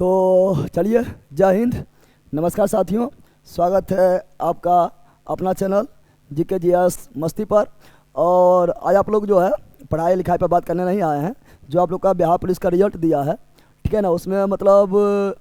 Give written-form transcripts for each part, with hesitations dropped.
तो चलिए, जय हिंद, नमस्कार साथियों। स्वागत है आपका अपना चैनल जीके जीएस मस्ती पर। और आज आप लोग जो है पढ़ाई लिखाई पर बात करने नहीं आए हैं। जो आप लोग का बिहार पुलिस का रिजल्ट दिया है, ठीक है ना, उसमें मतलब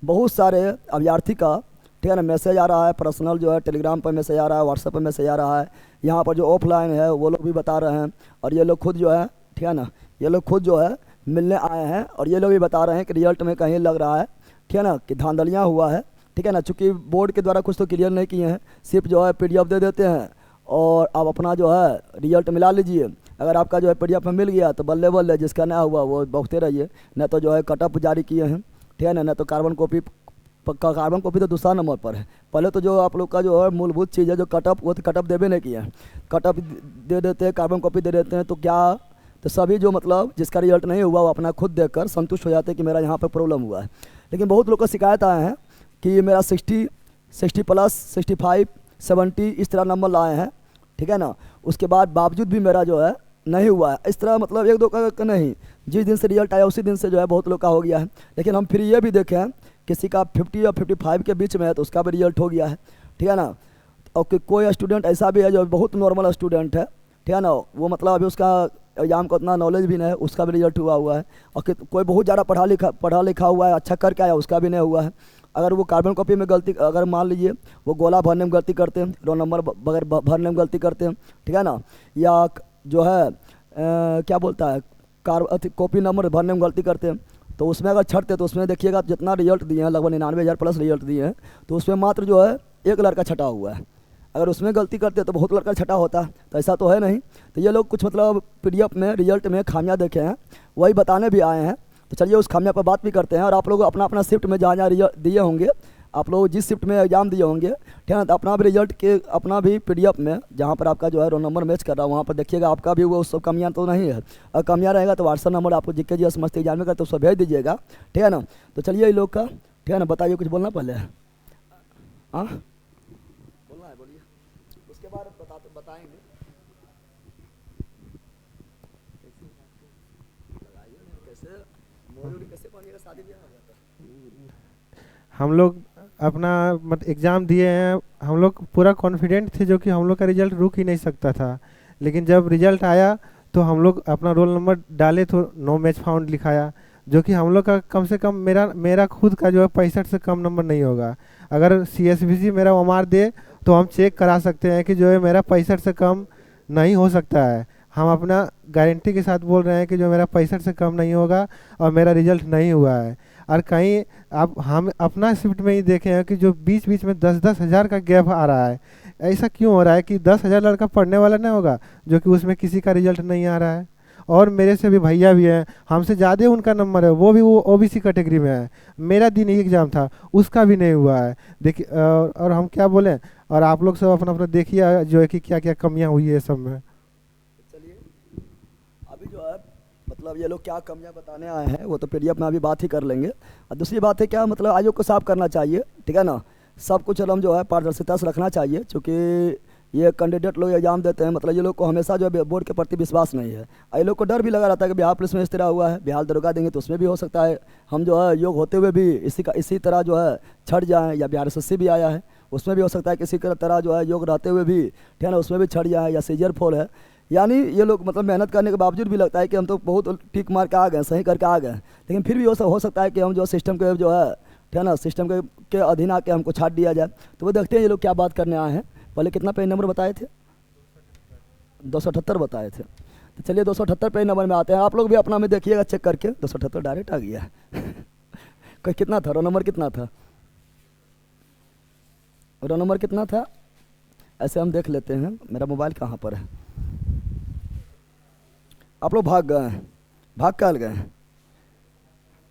बहुत सारे अभ्यर्थी का, ठीक है ना, मैसेज आ रहा है। पर्सनल जो है टेलीग्राम पर मैसेज आ रहा है, व्हाट्सएप पर मैसेज आ रहा है। यहाँ पर जो ऑफलाइन है वो लोग भी बता रहे हैं, और ये लोग खुद जो है, ठीक है ना, ये लोग खुद जो है मिलने आए हैं, और ये लोग भी बता रहे हैं कि रिजल्ट में कहीं लग रहा है, ठीक है ना, कि धांधलियाँ हुआ है, ठीक है ना। चूँकि बोर्ड के द्वारा कुछ तो क्लियर नहीं किए हैं, सिर्फ जो है पीडीएफ दे देते हैं और आप अपना जो है रिजल्ट मिला लीजिए। अगर आपका जो है पीडीएफ में मिल गया तो बल्ले बल्ले, जिसका ना हुआ वो बकते रहिए। न तो जो है कटअप जारी किए हैं, ठीक है ना, न तो कार्बन कॉपी कार्बन कॉपी तो दूसरा नंबर पर है। पहले तो जो आप लोग का जो है मूलभूत चीज़ है जो कटअप, वो तो कटअप देवे नहीं किए हैं। कटअप दे देते हैं, कार्बन कॉपी दे देते हैं, तो क्या, तो सभी जो मतलब जिसका रिजल्ट नहीं हुआ वो अपना खुद देखकर संतुष्ट हो जाते हैं कि मेरा यहाँ पर प्रॉब्लम हुआ है। लेकिन बहुत लोग का शिकायत आए हैं कि मेरा 60 प्लस 65 70 इस तरह नंबर लाए हैं, ठीक है ना। उसके बाद बावजूद भी मेरा जो है नहीं हुआ है। इस तरह मतलब एक दो का नहीं, जिस दिन से रिजल्ट आया उसी दिन से जो है बहुत लोग का हो गया है। लेकिन हम फिर ये भी देखें, किसी का 50 और 55 के बीच में है तो उसका भी रिजल्ट हो गया है, ठीक है ना। और कोई स्टूडेंट ऐसा भी है जो बहुत नॉर्मल स्टूडेंट है, ठीक है ना, वो मतलब अभी उसका एग्जाम का उतना नॉलेज भी नहीं है, उसका भी रिजल्ट हुआ है। और कोई बहुत ज़्यादा पढ़ा लिखा हुआ है, अच्छा करके आया, उसका भी नहीं हुआ है। अगर वो कार्बन कॉपी में गलती, अगर मान लीजिए वो गोला भरने में गलती करते हैं, रोल नंबर बगैर भरने में गलती करते हैं, ठीक है ना, या जो है क्या बोलता है, कॉपी नंबर भरने में गलती करते हैं, तो उसमें अगर छटते तो उसमें देखिएगा जितना रिजल्ट दिए हैं, लगभग 99,000 प्लस रिजल्ट दिए हैं, तो उसमें मात्र जो है एक लड़का छटा हुआ है। अगर उसमें गलती करते तो बहुत लड़का छटा होता, तो ऐसा तो है नहीं। तो ये लोग कुछ मतलब पीडीएफ में रिजल्ट में खामियां देखे हैं, वही बताने भी आए हैं। तो चलिए उस खामियां पर बात भी करते हैं। और आप लोग अपना अपना शिफ्ट में जहाँ जहाँ रिजल्ट दिए होंगे, आप लोग जिस शिफ्ट में एग्जाम दिए होंगे, ठीक है ना, तो अपना भी रिजल्ट के अपना भी पीडीएफ में जहाँ पर आपका जो है रोल नंबर मैच कर रहा है वहाँ पर देखिएगा आपका भी वो सब कमियाँ तो नहीं है। अगर कमियाँ रहेगा तो व्हाट्सअप नंबर आपको जीके जीएस मस्ती एग्जाम में कर तो उसको भेज दीजिएगा, ठीक है ना। तो चलिए ये लोग का, ठीक है ना, बताइए, कुछ बोलना पहले। हाँ, बोलना है, बोलिए, उसके बाद बताएंगे। लगाइए ना, कैसे मोरी कैसे बनिएगा, शादी ब्याह हो जाता हम लोग अपना मत एग्ज़ाम दिए हैं। हम लोग पूरा कॉन्फिडेंट थे जो कि हम लोग का रिजल्ट रुक ही नहीं सकता था। लेकिन जब रिजल्ट आया तो हम लोग अपना रोल नंबर डाले तो नो मैच फाउंड लिखाया, जो कि हम लोग का कम से कम मेरा मेरा खुद का जो है 65 से कम नंबर नहीं होगा। अगर सीएसबीसी मेरा ओमार दे तो हम चेक करा सकते हैं कि जो है मेरा 65 से कम नहीं हो सकता है। हम अपना गारंटी के साथ बोल रहे हैं कि जो मेरा 65 से कम नहीं होगा और मेरा रिजल्ट नहीं हुआ है। और कहीं आप हम अपना शिफ्ट में ही देखे हैं कि जो बीच बीच में 10-10 हज़ार का गैप आ रहा है। ऐसा क्यों हो रहा है कि 10 हज़ार लड़का पढ़ने वाला नहीं होगा जो कि उसमें किसी का रिजल्ट नहीं आ रहा है। और मेरे से भी भैया भी हैं, हमसे ज़्यादा उनका नंबर है, वो भी वो ओबीसी कैटेगरी में है। मेरा दिन ही एग्ज़ाम था, उसका भी नहीं हुआ है। देखिए और हम क्या बोलें। और आप लोग सब अपना अपना देखिए जो है कि क्या क्या कमियां हुई है सब में। है। चलिए, अभी जो है मतलब ये लोग क्या कमियां बताने आए हैं वो तो पीडीएफ में अभी बात ही कर लेंगे। और दूसरी बात है क्या, मतलब आयोग को साफ करना चाहिए, ठीक है ना। सब कुछ हम जो है पारदर्शिता से रखना चाहिए, क्योंकि ये कैंडिडेट लोग एग्जाम देते हैं, मतलब ये लोग को हमेशा जो है बोर्ड के प्रति विश्वास नहीं है। और ये लोग को डर भी लगा रहता है कि बिहार पुलिस में इस तरह हुआ है, बिहार दरोगा देंगे तो उसमें भी हो सकता है हम जो है योग होते हुए भी इसी तरह जो है छट जाएँ। या बिहार एसएससी भी आया है, उसमें भी हो सकता है किसी तरह जो है योग रहते हुए भी, ठीक है ना, उसमें भी छट जाए। या सीजर फोल है, यानी ये लोग मतलब मेहनत करने के बावजूद भी लगता है कि हम तो बहुत टिक मार के आ गए, सही करके आ गए, लेकिन फिर भी हो सकता है कि हम जो सिस्टम के जो है, ठीक है ना, सिस्टम के अधीन आके हमको छाट दिया जाए। तो वो देखते हैं ये लोग क्या बात करने आए हैं। पहले कितना पेज नंबर बताए थे? 278 बताए थे। तो चलिए 278 पेज नंबर में आते हैं। आप लोग भी अपना में देखिएगा चेक करके, 278 डायरेक्ट आ गया कोई कितना था, रोल नंबर कितना था, रोल नंबर कितना था, ऐसे हम देख लेते हैं। मेरा मोबाइल कहाँ पर है? आप लोग भाग गए हैं, भाग काल गए हैं।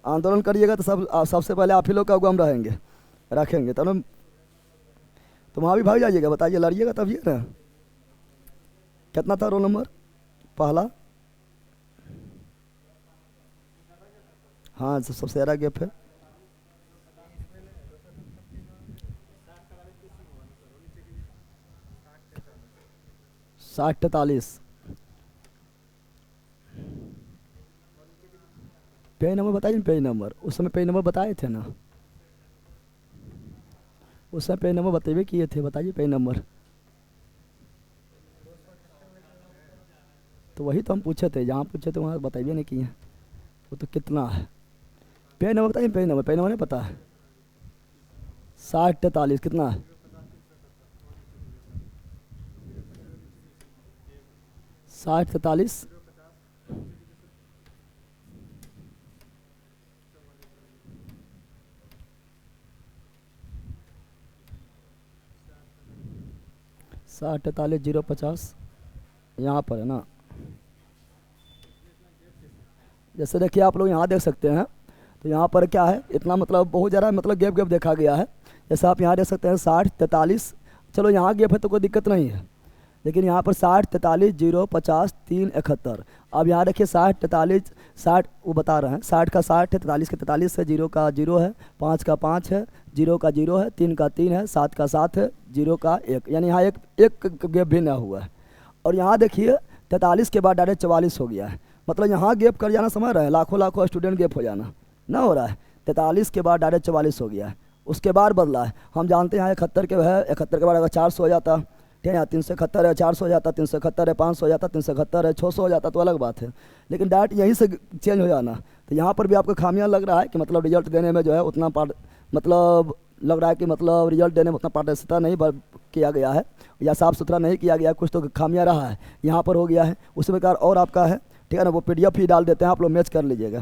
आंदोलन करिएगा तो सबसे पहले आप ही लोग का गम रहेंगे, रखेंगे तब ना। तो वहाँ भी भाग जाइएगा, बताइए, लड़िएगा तभी है ना। कितना था रोल नंबर पहला? हाँ, सबसे ज़्यादा गैप है। 60-43। पेज नंबर बताइए, पेज नंबर उस समय पेज नंबर बताए थे ना, उस समय पेज नंबर बतेबे किए थे, बताइए पेज नंबर। तो वही तो हम पूछे थे, जहाँ पूछे थे वहाँ बताइए नहीं किए। वो तो कितना है, पेज नंबर बताइए, पेज नंबर नहीं पता है। 6043 कितना है? 6043 6043 050 यहाँ पर है ना। जैसे देखिए आप लोग यहाँ देख सकते हैं, तो यहाँ पर क्या है, इतना मतलब बहुत ज़्यादा मतलब गैप गैप देखा गया है। जैसे आप यहाँ देख सकते हैं 6043, चलो यहाँ गैप है तो कोई दिक्कत नहीं है, लेकिन यहाँ पर 6043 050 371। अब यहाँ देखिए 60 वो बता रहे हैं, 60 का 60 है, 43 का 43 है, 0 का 0 है, 5 का 5 है, 0 का 0 है, 3 का 3 है, 7 का 7 है, 0 का 1, यानी यहाँ एक गैप भी ना हुआ है। और यहाँ देखिए 43 के बाद डायरेक्ट 44 हो गया है, मतलब यहाँ गैप कर जाना, समझ रहे हैं, लाखों लाखों स्टूडेंट गैप हो जाना ना हो रहा है। 43 के बाद डायरेक्ट 44 हो गया है, उसके बाद बदला है। हम जानते हैं 71 के है, 71 के बाद अगर 400 हो जाता, ठीक है, यहाँ 371 है, 400 हो जाता, 371 है, 500 हो जाता, 371 है, 600 हो जाता तो अलग बात है, लेकिन डायरेक्ट यहीं से चेंज हो जाना। तो यहाँ पर भी आपको खामियां लग रहा है कि मतलब रिजल्ट देने में जो है उतना मतलब लग रहा है कि मतलब रिजल्ट देने में उतना पारदर्शिता नहीं किया गया है, या साफ़ सुथरा नहीं किया गया है, कुछ तो खामियां रहा है, यहाँ पर हो गया है। उसी प्रकार और आपका है, ठीक है ना, वो PDF ही डाल देते हैं, आप लोग मैच कर लीजिएगा,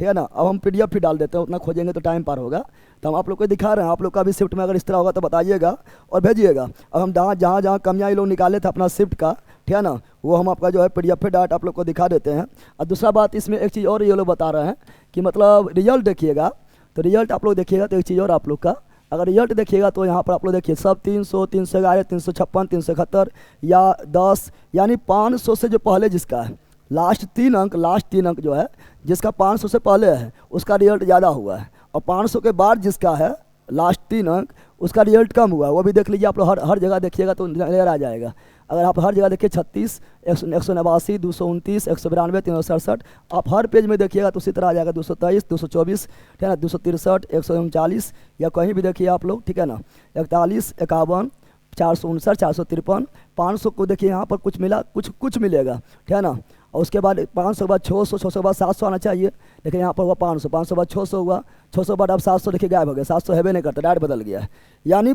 ठीक है ना। अब हम PDF ही डाल देते हैं, उतना खोजेंगे तो टाइम पार होगा, तो हम आप लोग को दिखा रहे हैं। आप लोग का भी शिफ्ट में अगर इस तरह होगा तो बताइएगा और भेजिएगा। अब हम जहाँ जहाँ कमियाँ ये लोग निकाले थे अपना शिफ्ट का, ठीक है ना, वो हम आपका जो है PDF डाट आप लोग को दिखा देते हैं। और दूसरा बात इसमें एक चीज़ और ये लोग बता रहे हैं कि मतलब रिजल्ट देखिएगा, तो रिजल्ट आप लोग देखिएगा तो एक चीज़ और आप लोग का, अगर रिजल्ट देखिएगा तो यहाँ पर आप लोग देखिए सब 300 311 356 371 या 10, यानी 500 से जो पहले जिसका है लास्ट 3 अंक जो है, जिसका 500 से पहले है उसका रिजल्ट ज़्यादा हुआ है, और 500 के बाद जिसका है लास्ट 3 अंक उसका रिजल्ट कम हुआ है। वो भी देख लीजिए आप लोग, हर जगह देखिएगा तो क्लियर आ जाएगा। अगर आप हर जगह देखिए 36 189 229 192 367, आप हर पेज में देखिएगा तो उसी तरह आ जाएगा 223 224, ठीक है ना, 263 139, या कहीं भी देखिए आप लोग, ठीक है ना, 41 51 459 453 500 को देखिए यहाँ पर कुछ मिला, कुछ मिलेगा, ठीक है ना। और उसके बाद 500 के बाद 600 600 के बाद 700 आना चाहिए, लेकिन यहाँ पर हुआ 500 500 के बाद 600 हुआ, 600 के बाद अब 700 देखिए गायब हो गया, 700 हैवे नहीं करता, डायरेक्ट बदल गया है। यानी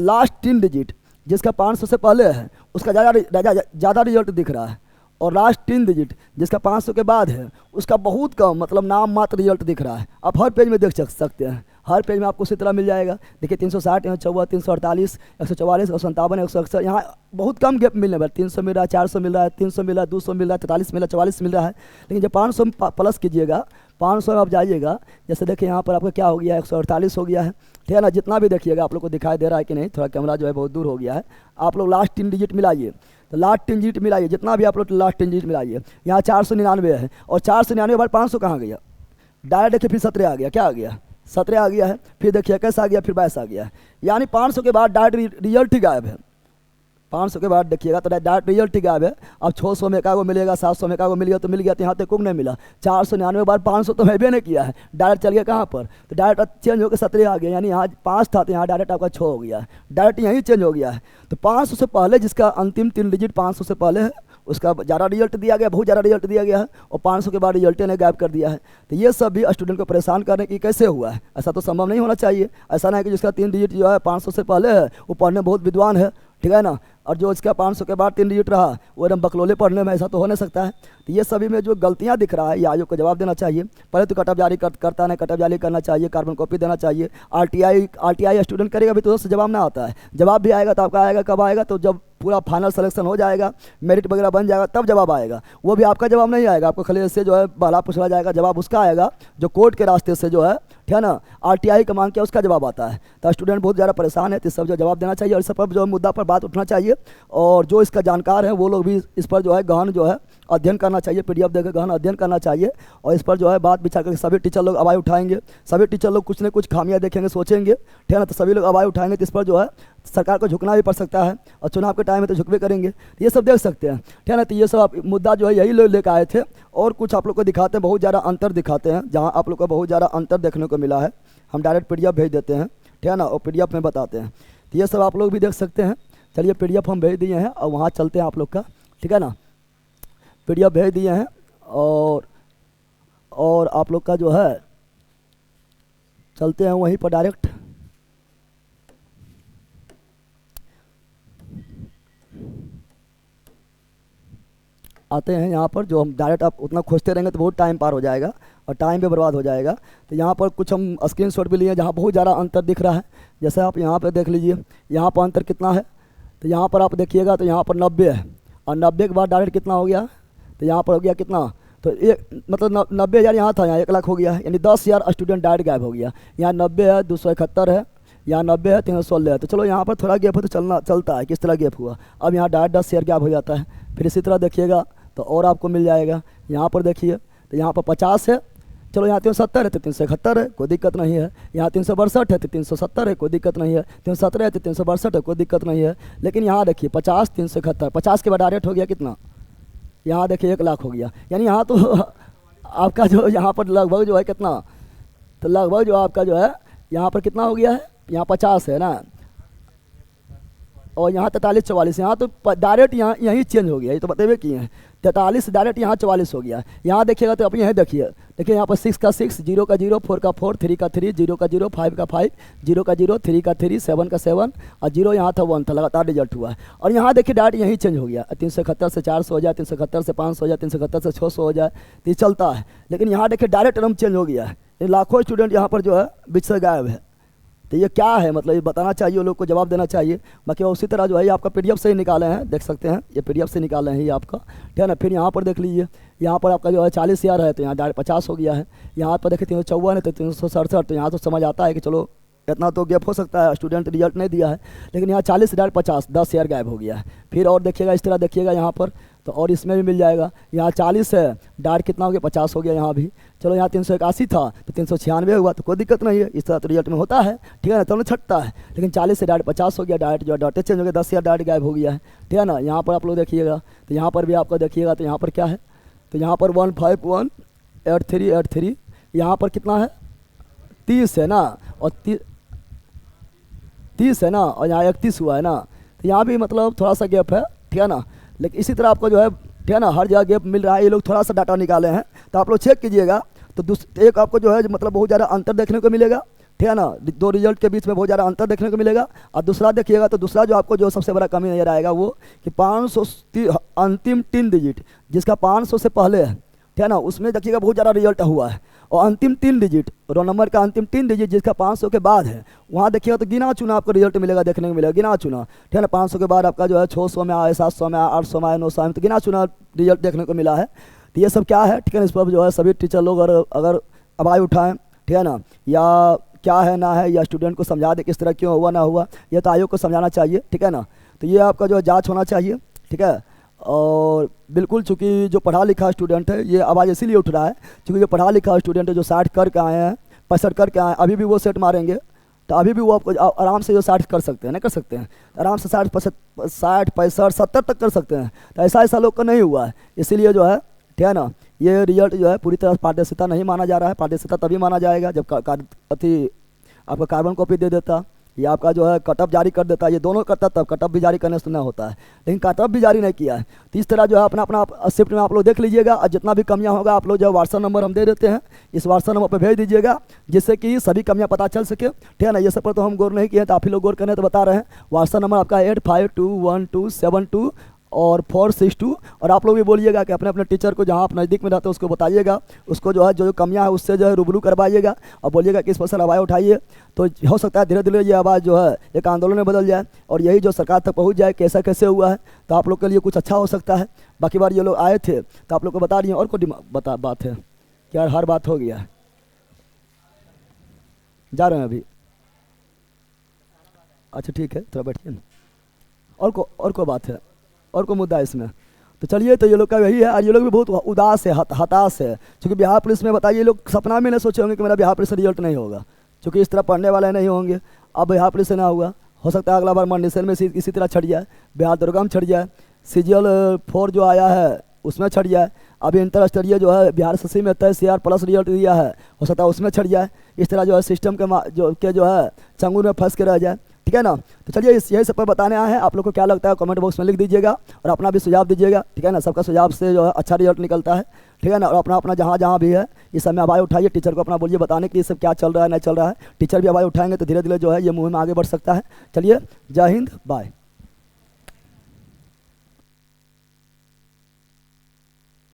लास्ट 3 डिजिट जिसका 500 से पहले है उसका ज़्यादा रिजल्ट दिख रहा है, और लास्ट 3 डिजिट जिसका 500 के बाद है उसका बहुत कम, मतलब नाम मात्र रिजल्ट दिख रहा है। आप हर पेज में देख सकते हैं, हर पेज में आपको उसी तरह मिल जाएगा। देखिए 360 154 348 144 157 161, यहाँ बहुत कम गैप मिलने वाला, 300 मिल रहा है, 400 मिल रहा है, 300 मिल रहा है, 200 मिल रहा है, 43 मिल रहा है, 44 मिल रहा है। लेकिन जब 500 प्लस कीजिएगा, 500 में आप जाइएगा, जैसे देखिए यहाँ पर आपका क्या हो गया है, 148 हो गया है, ठीक है ना। जितना भी देखिएगा आप लोग को दिखाई दे रहा है कि नहीं, थोड़ा कैमरा जो है बहुत दूर हो गया है। आप लोग लास्ट 3 डिजिट मिलाइए, तो लास्ट 3 डिजिट मिलाइए, जितना भी आप लोग लास्ट 3 डिजिट मिलाइए। यहाँ 499 है, और 499 बार 500 कहाँ गया, डायरेक्ट देखिए फिर 17 आ गया, क्या आ गया, 17 आ गया है, फिर देखिए 21 आ गया, फिर 22 आ गया है। यानी 500 के बाद डायरेक्ट रिजल्ट ही गायब है, 500 के बाद देखिएगा तो डायरेक्ट रिजल्ट ही गायब है। अब 600 में एकागो मिलेगा, 700 में एकागो मिल गया तो मिल गया, तो यहाँ तक कुछ नहीं मिला। 499 बार 500 तो हैवे नहीं किया है, डायरेक्ट चल गया कहाँ पर, तो डायरेक्ट चेंज होकर 17 आ गया, यानी यहाँ 5 था तो यहाँ डायरेक्ट आपका 6 हो गया है, डायरेक्ट यहीं चेंज हो गया है। तो 500 से पहले जिसका अंतिम 3 डिजिट 500 से पहले है उसका ज़्यादा रिजल्ट दिया गया, बहुत ज़्यादा रिजल्ट दिया गया है, और 500 के बाद रिजल्ट ने गायब कर दिया है। तो ये सब भी स्टूडेंट को परेशान करने की कैसे हुआ है, ऐसा तो संभव नहीं होना चाहिए। ऐसा नहीं कि जिसका 3 डिजिट जो है 500 से पहले है वो पढ़ने बहुत विद्वान है, ठीक है ना, और जो इसका 500 के बाद 3 डिजिट रहा वो एकदम बकलोले पढ़ने में, ऐसा तो हो नहीं सकता है। तो ये सभी में जो गलतियां दिख रहा है ये आयोग को जवाब देना चाहिए। पहले तो कटअप जारी करता नहीं, कटअप जारी करना चाहिए, कार्बन कॉपी देना चाहिए। RTI स्टूडेंट करेगा भी तो उससे जवाब ना आता है, जवाब भी आएगा तो आपका आएगा कब आएगा, तो जब पूरा फाइनल सिलेक्शन हो जाएगा, मेरिट वगैरह बन जाएगा तब जवाब आएगा। वो भी आपका जवाब नहीं आएगा, आपको खाली से जो है बहला पूछा जाएगा, जवाब उसका आएगा जो कोर्ट के रास्ते से जो है, ठीक है ना, RTI का मांग किया उसका जवाब आता है। तो स्टूडेंट बहुत ज़्यादा परेशान है, तो इस सब जो जवाब देना चाहिए और इस पर जो मुद्दा पर बात उठना चाहिए, और जो इसका जानकार है वो लोग भी इस पर जो है गहन जो है अध्ययन करना चाहिए, PDF देकर गहन अध्ययन करना चाहिए, और इस पर जो है बात विचार करके सभी टीचर लोग आवाज़ उठाएंगे, सभी टीचर लोग कुछ न कुछ खामियां देखेंगे, सोचेंगे, ठीक है ना, तो सभी लोग आवाज़ उठाएंगे, तो इस पर जो है सरकार को झुकना भी पड़ सकता है, और चुनाव के टाइम में तो झुकबे करेंगे। तो ये सब देख सकते हैं, ठीक है ना। तो ये सब आप मुद्दा जो है यही लोग लेकर आए थे, और कुछ आप लोग को दिखाते हैं, बहुत ज़्यादा अंतर दिखाते हैं, जहाँ आप लोग को बहुत ज़्यादा अंतर देखने को मिला है। हम डायरेक्ट PDF भेज देते हैं, ठीक है ना, और PDF में बताते हैं। तो ये सब आप लोग भी देख सकते हैं। चलिए PDF हम भेज दिए हैं, और वहाँ चलते हैं आप लोग का, ठीक है ना। PDF भेज दिए हैं, और आप लोग का जो है चलते हैं वहीं पर डायरेक्ट। आते हैं यहाँ पर, जो हम डायरेक्ट आप उतना खोजते रहेंगे तो बहुत टाइम पार हो जाएगा और टाइम भी बर्बाद हो जाएगा। तो यहाँ पर कुछ हम स्क्रीनशॉट भी लिए हैं जहाँ बहुत ज़्यादा अंतर दिख रहा है। जैसे आप यहाँ पर देख लीजिए, यहाँ पर अंतर कितना है। तो यहाँ पर आप देखिएगा तो यहाँ पर 90 है, और 90 के बाद डायरेक्ट कितना हो गया, तो यहाँ पर हो गया कितना, तो एक मतलब 90,000 यहाँ था, यहाँ 1 लाख हो गया, यानी 10,000 स्टूडेंट डायरेक्ट गायब हो गया। यहाँ 90 है, 271 है, यहाँ 90 है, 316 है। तो चलो यहाँ पर थोड़ा गैप है तो चलता है, किस तरह गैप हुआ। अब यहाँ डायरेक्ट 10,000 गैप हो जाता है। फिर इसी तरह देखिएगा तो और आपको मिल जाएगा। यहाँ पर देखिए तो यहाँ पर 50 है, चलो यहाँ 370 है तो 371 है, कोई दिक्कत नहीं है। यहाँ 362 है तो 370 है, कोई दिक्कत नहीं है। 317 है तो 362 है, कोई दिक्कत नहीं है। लेकिन यहाँ देखिए 50, 371, 50 के बाद डायरेक्ट हो गया कितना, यहाँ देखिए 1 लाख हो गया। यानी यहाँ तो आपका जो यहाँ पर लगभग जो है कितना, तो लगभग जो आपका जो है यहाँ पर कितना हो गया है, यहाँ 50 है ना, और यहाँ 43, 44, यहाँ तो डायरेक्ट यहाँ यहीं चेंज हो गया। ये तो बतेबे किए हैं, 43 डायरेक्ट यहाँ 44 हो गया। यहाँ देखिएगा तो अपने यहीं देखिए यहाँ पर 6 का 6, 0 का 0, 4 का 4, 3 का 3, 0 का 0, 5 का 5, 0 का 0, 3 का 3, 7 का 7, और 0 यहाँ था 1 था, लगातार रिजल्ट हुआ है। और यहाँ देखिए डायरेक्ट यहीं चेंज हो गया, 371 से 400 हो जाए, 371 से 500 हो जाए, 371 से 600 हो जाए, तो ये चलता है। लेकिन यहाँ देखिए डायरेक्ट एकदम चेंज हो गया है। ये लाखों स्टूडेंट यहाँ पर जो है बीच से गायब है। तो ये क्या है, मतलब ये बताना चाहिए, लोग को जवाब देना चाहिए। बाकी उसी तरह जो है ये आपका PDF से ही निकाले हैं, देख सकते हैं, ये PDF से निकाले हैं ये आपका, ठीक है ना। फिर यहाँ पर देख लीजिए, यहाँ पर आपका जो है 40,000 है तो यहाँ डायरेक्ट 50 हो गया है। यहाँ पर देखिए 354 है तो 367, तो यहाँ तो समझ आता है कि चलो इतना तो गैप हो सकता है, स्टूडेंट रिजल्ट नहीं दिया है। लेकिन यहाँ 40 डायरेक्ट 50, 10,000 गायब हो गया है। फिर और देखिएगा इस तरह देखिएगा यहाँ पर, तो और इसमें भी मिल जाएगा। यहाँ 40 है, डायरेक्ट कितना हो गया, 50 हो गया यहाँ भी। चलो यहाँ 381 था तो 396 हुआ, तो कोई दिक्कत नहीं है, इस तरह तो रिजल्ट में होता है, ठीक है ना, तो छटता है। लेकिन 40 से डायरेक्ट 50 हो गया, डायरेक्ट जो डाटे चेंज हो गया, 10,000 डायरेक्ट गायब हो गया है, ठीक है ना। यहाँ पर आप लोग देखिएगा तो यहाँ पर भी आपका देखिएगा तो यहाँ पर क्या है, तो यहाँ पर 1518383, यहाँ पर कितना है, 30 है ना, और 30 है ना, और यहाँ 31 हुआ है ना। तो यहाँ भी मतलब थोड़ा सा गैप है, ठीक है ना। लेकिन इसी तरह आपको जो है, ठीक है ना, हर जगह गैप मिल रहा है। ये लोग थोड़ा सा डाटा निकाले हैं, तो आप लोग चेक कीजिएगा। तो एक आपको जो है मतलब बहुत ज़्यादा अंतर देखने को मिलेगा, ठीक है ना, 2 रिजल्ट के बीच में बहुत ज़्यादा अंतर देखने को मिलेगा। और दूसरा देखिएगा तो दूसरा जो आपको जो सबसे बड़ा कमी नजर आएगा वो कि 500 अंतिम 3 डिजिट, जिसका 500 से पहले है, ठीक है ना, उसमें देखिएगा बहुत ज़्यादा रिजल्ट हुआ है। और अंतिम 3 डिजिट, रोल नंबर का अंतिम 3 डिजिट जिसका 500 के बाद है, वहाँ देखिएगा तो गिना चुना आपको रिजल्ट मिलेगा, देखने को मिलेगा गिना चुना, ठीक है ना। 500 के बाद आपका जो है 600 में आए, 700 में आए, 800 में आए, 900 में, तो गिना चुना रिजल्ट देखने को मिला है। तो ये सब क्या है, ठीक है ना, इस पर जो है सभी टीचर लोग अगर आवाज़ उठाएँ, ठीक है ना, या क्या है ना है, या स्टूडेंट को समझा दे किस तरह क्यों हुआ ना हुआ, ये तो आयोग को समझाना चाहिए, ठीक है ना। तो ये आपका जो है जाँच होना चाहिए, ठीक है। और बिल्कुल चूँकि जो पढ़ा लिखा स्टूडेंट है, ये आवाज़ इसीलिए उठ रहा है क्योंकि जो पढ़ा लिखा स्टूडेंट है, जो 60 करके आए हैं, 65 करके आए हैं, अभी भी वो सेट मारेंगे तो अभी भी वो आपको आराम से जो 60 कर सकते हैं, नहीं कर सकते हैं, आराम से 60, 65, 70 तक कर सकते हैं। तो ऐसा लोग का नहीं हुआ है, इसीलिए जो है, ठीक है ना, ये रिजल्ट जो है पूरी तरह पारदर्शिता नहीं माना जा रहा है। पारदर्शिता तभी माना जाएगा जब आपका कार्बन कॉपी दे देता, या आपका जो है कटअप जारी कर देता है, ये दोनों करता तब कटअप भी जारी करने से ना होता है, लेकिन कटअप भी जारी नहीं किया है। तो इस तरह जो है अपना अपना शिफ्ट में आप लोग देख लीजिएगा, और जितना भी कमियां होगा आप लोग जो व्हाट्सअप नंबर हम दे देते हैं, इस व्हाट्सअप नंबर पर भेज दीजिएगा, जिससे कि सभी कमियां पता चल सके, ठीक है ना। ये सब पर तो हम गौर नहीं किए, तो आप ही लोग गौर करने तो बता रहे हैं। व्हाट्सअप नंबर आपका 8521272462 और 462, और आप लोग भी बोलिएगा कि अपने अपने टीचर को जहाँ आप नज़दीक में रहते हैं उसको बताइएगा, उसको जो है जो कमियां है उससे जो है रूबरू करवाइएगा, और बोलिएगा कि इस पर सर आवाज़ उठाइए। तो हो सकता है धीरे धीरे ये आवाज़ जो है एक आंदोलन में बदल जाए, और यही जो सरकार तक पहुँच जाए कैसा कैसे हुआ है, तो आप लोग के लिए कुछ अच्छा हो सकता है। बाकी बार ये लोग आए थे तो आप लोग को बता रही हैं, और कोई बात है क्या, हर बात हो गया है, जा रहे हैं अभी, अच्छा ठीक है, थोड़ा बैठिए ना, और कोई बात है, और कोई मुद्दा है इसमें। तो चलिए, तो ये लोग का यही है, और ये लोग भी बहुत उदास है, हताश है, क्योंकि बिहार पुलिस में बताइए, लोग सपना में नहीं सोचे होंगे कि मेरा बिहार पुलिस से रिजल्ट नहीं होगा, क्योंकि इस तरह पढ़ने वाले नहीं होंगे। अब बिहार पुलिस से ना हुआ, हो सकता है अगला बार मंडीसेल में इसी तरह छट जाए, बिहार दरोगा में छट जाए, CGL 4 जो आया है उसमें छट जाए, अभी इंटर स्टडीज जो है बिहार SSC में तय CR प्लस रिजल्ट दिया है, हो सकता है उसमें छट जाए। इस तरह जो है सिस्टम के जो है चंगुल में फंस के रह जाए, ठीक है ना। तो चलिए यही सब पर बताने आए हैं। आप लोग को क्या लगता है कमेंट बॉक्स में लिख दीजिएगा और अपना भी सुझाव दीजिएगा, ठीक है ना। सबका सुझाव से जो है अच्छा रिजल्ट निकलता है, ठीक है ना। और अपना अपना जहाँ जहाँ भी है इस समय आवाज़ उठाइए, टीचर को अपना बोलिए बताने कि ये सब क्या चल रहा है नहीं चल रहा है। टीचर भी आवाज़ उठाएंगे तो धीरे धीरे जो है ये मुहिम आगे बढ़ सकता है। चलिए, जय हिंद, बाय।